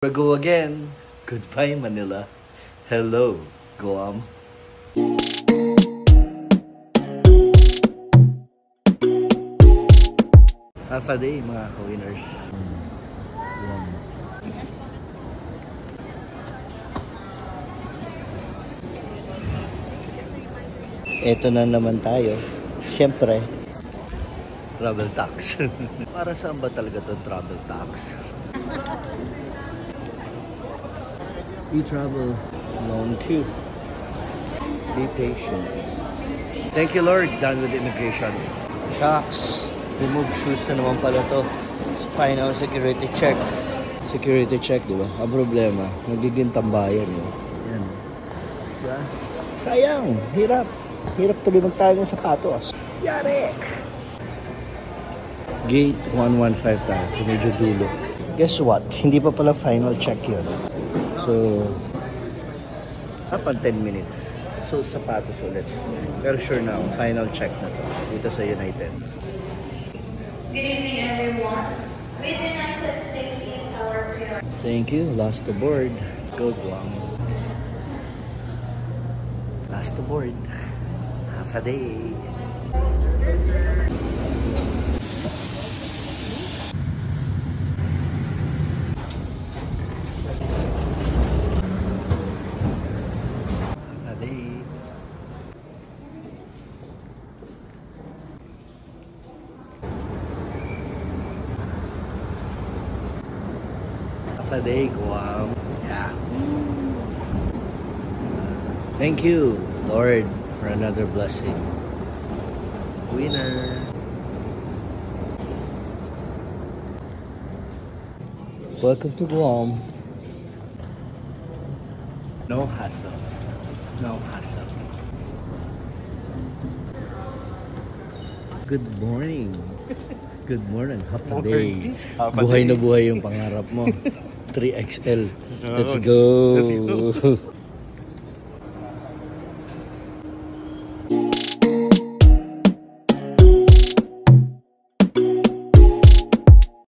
We go again. Goodbye, Manila. Hello, Guam. Alpha Day, mga ka-winners. Guam. Ito na naman tayo. Siyempre, travel tax. Para saan ba talaga itong travel tax? We travel alone too. Be patient. Thank you, Lord. Done with immigration. Tax. Remove shoes na naman pala to. Final security check. Security check, di ba? Ang problema, nagiging tambayan yun. Yan. Diba? Sayang. Hirap. Hirap tuloy magtayo ng sapatos. Yari! Gate 115 tayo. So medyo dulo. Guess what? Hindi pa pala final check yun. So, dapat 10 minutes. Suot sapatos ulit. Pero sure na, final check na to dito sa United. Good evening, everyone. With the United States is our priority. Thank you. Last to board. Go Guam. Last to board. Half a day. A day, Guam. Yeah. Thank you, Lord, for another blessing. Winner. Welcome to Guam. No hassle. No hassle. Good morning. Good morning. Half a day. Buhay na buhay yung pangarap mo. 3XL. Let's go.